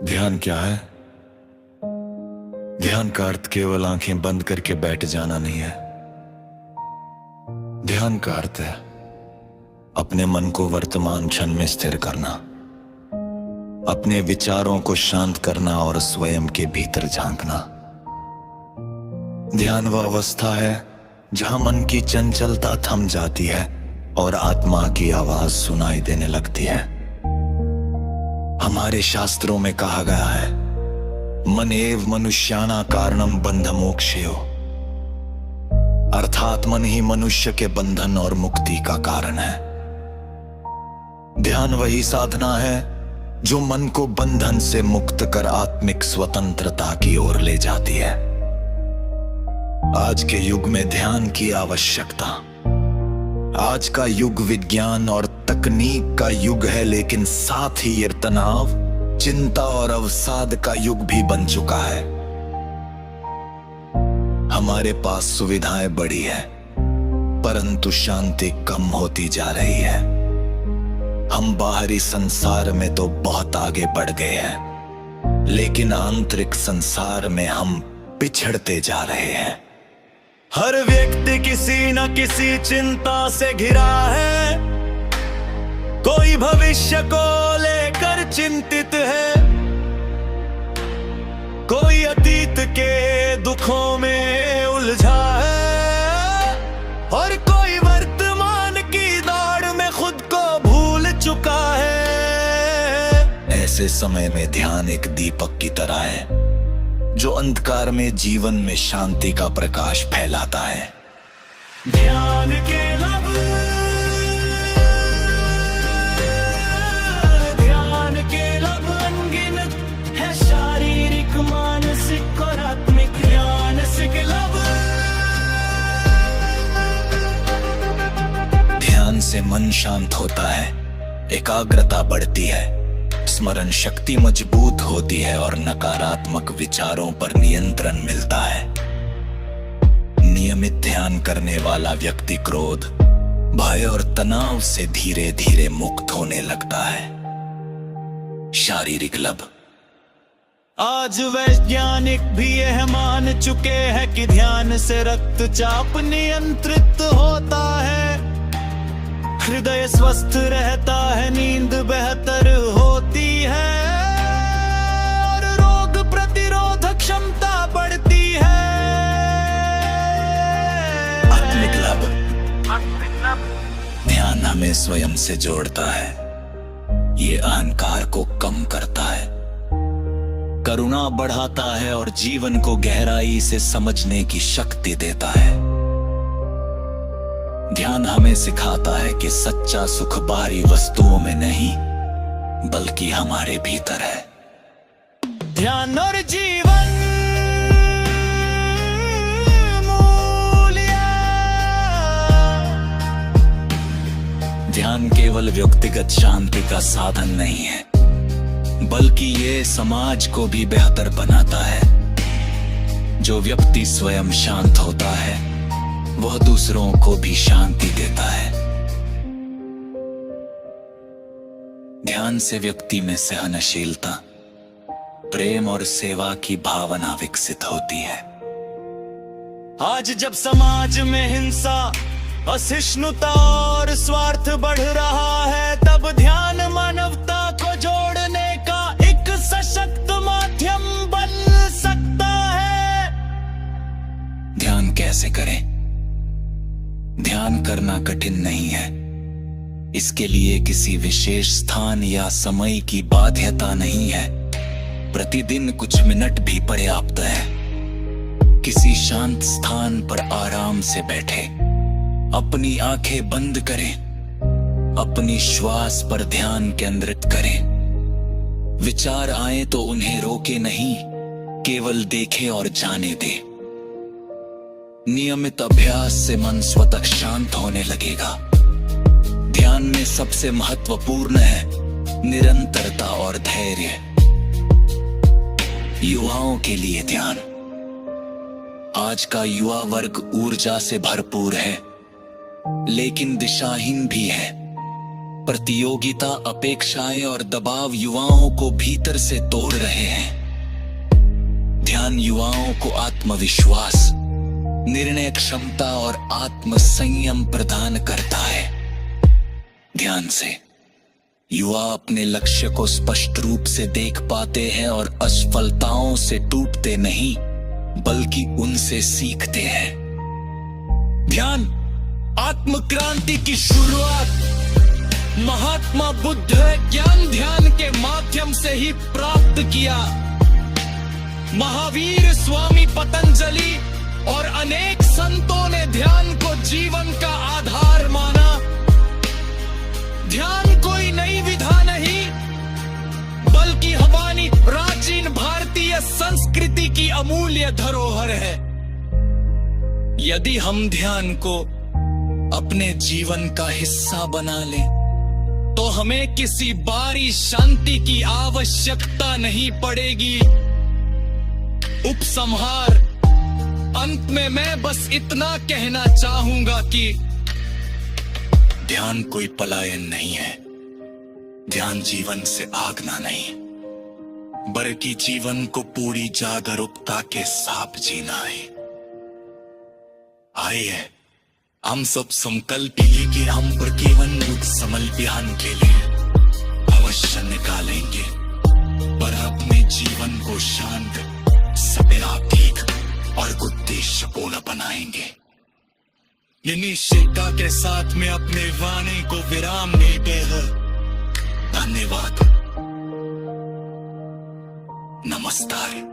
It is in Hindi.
ध्यान क्या है? ध्यान का अर्थ केवल आंखें बंद करके बैठ जाना नहीं है। ध्यान का अर्थ है अपने मन को वर्तमान क्षण में स्थिर करना, अपने विचारों को शांत करना और स्वयं के भीतर झांकना। ध्यान वह अवस्था है जहां मन की चंचलता थम जाती है और आत्मा की आवाज सुनाई देने लगती है। हमारे शास्त्रों में कहा गया है, मन एव मनुष्याना कारणम बंध मोक्षयो, अर्थात मन ही मनुष्य के बंधन और मुक्ति का कारण है। ध्यान वही साधना है जो मन को बंधन से मुक्त कर आत्मिक स्वतंत्रता की ओर ले जाती है। आज के युग में ध्यान की आवश्यकता, आज का युग विज्ञान और तकनीक का युग है, लेकिन साथ ही ये तनाव, चिंता और अवसाद का युग भी बन चुका है। हमारे पास सुविधाएं बढ़ी है, परंतु शांति कम होती जा रही है। हम बाहरी संसार में तो बहुत आगे बढ़ गए हैं, लेकिन आंतरिक संसार में हम पिछड़ते जा रहे हैं। हर व्यक्ति किसी न किसी चिंता से घिरा है, कोई भविष्य को लेकर चिंतित है, कोई अतीत के दुखों में उलझा है और कोई वर्तमान की दौड़ में खुद को भूल चुका है। ऐसे समय में ध्यान एक दीपक की तरह है जो अंधकार में जीवन में शांति का प्रकाश फैलाता है। ध्यान के लब, ध्यान के लब अनगिनत है, शारीरिक मानसिक और आत्मिक मानसिक लब। ध्यान से मन शांत होता है, एकाग्रता बढ़ती है, स्मरण शक्ति मजबूत होती है और नकारात्मक विचारों पर नियंत्रण मिलता है। नियमित ध्यान करने वाला व्यक्ति क्रोध, भय और तनाव से धीरे धीरे मुक्त होने लगता है। शारीरिक लाभ, आज वैज्ञानिक भी यह मान चुके हैं कि ध्यान से रक्तचाप नियंत्रित होता है, हृदय स्वस्थ रहता है, नींद बेहतर होती है और रोग प्रतिरोधक क्षमता बढ़ती है। आत्मिक लाभ, ध्यान हमें स्वयं से जोड़ता है, ये अहंकार को कम करता है, करुणा बढ़ाता है और जीवन को गहराई से समझने की शक्ति देता है। ध्यान हमें सिखाता है कि सच्चा सुख बाहरी वस्तुओं में नहीं बल्कि हमारे भीतर है। ध्यान और जीवन मूल्य, ध्यान केवल व्यक्तिगत शांति का साधन नहीं है, बल्कि ये समाज को भी बेहतर बनाता है। जो व्यक्ति स्वयं शांत होता है वह दूसरों को भी शांति देता है। ध्यान से व्यक्ति में सहनशीलता, प्रेम और सेवा की भावना विकसित होती है। आज जब समाज में हिंसा, असहिष्णुता और स्वार्थ बढ़ रहा है, तब ध्यान मानवता को जोड़ने का एक सशक्त माध्यम बन सकता है। ध्यान कैसे करें? ध्यान करना कठिन नहीं है, इसके लिए किसी विशेष स्थान या समय की बाध्यता नहीं है। प्रतिदिन कुछ मिनट भी पर्याप्त है। किसी शांत स्थान पर आराम से बैठे, अपनी आंखें बंद करें, अपनी श्वास पर ध्यान केंद्रित करें। विचार आए तो उन्हें रोके नहीं, केवल देखे और जाने दे। नियमित अभ्यास से मन स्वतः शांत होने लगेगा। ध्यान में सबसे महत्वपूर्ण है निरंतरता और धैर्य। युवाओं के लिए ध्यान, आज का युवा वर्ग ऊर्जा से भरपूर है, लेकिन दिशाहीन भी है। प्रतियोगिता, अपेक्षाएं और दबाव युवाओं को भीतर से तोड़ रहे हैं। ध्यान युवाओं को आत्मविश्वास, निर्णय क्षमता और आत्म संयम प्रदान करता है। ध्यान से युवा अपने लक्ष्य को स्पष्ट रूप से देख पाते हैं और असफलताओं से टूटते नहीं बल्कि उनसे सीखते हैं। ध्यान आत्म क्रांति की शुरुआत महात्मा बुद्ध ज्ञान ध्यान के माध्यम से ही प्राप्त किया। महावीर, स्वामी पतंजलि और अनेक संतों ने ध्यान को जीवन का आधार माना। ध्यान कोई नई विधा नहीं बल्कि हमारी प्राचीन भारतीय संस्कृति की अमूल्य धरोहर है। यदि हम ध्यान को अपने जीवन का हिस्सा बना लें तो हमें किसी बाहरी शांति की आवश्यकता नहीं पड़ेगी। उपसंहार, अंत में मैं बस इतना कहना चाहूंगा कि ध्यान कोई पलायन नहीं है। ध्यान जीवन से भागना नहीं बल्कि जीवन को पूरी जागरूकता के साथ जीना है। आइए हम सब संकल्प लिए कि हम केवल युग समर्पण के लिए अवश्य निकालेंगे पर अपने जीवन को शांत, सकारात्मक और उद्देश्यपूर्ण बनाएंगे। ये निश्चयता के साथ में अपने वाणी को विराम देते हैं। धन्यवाद। नमस्कार।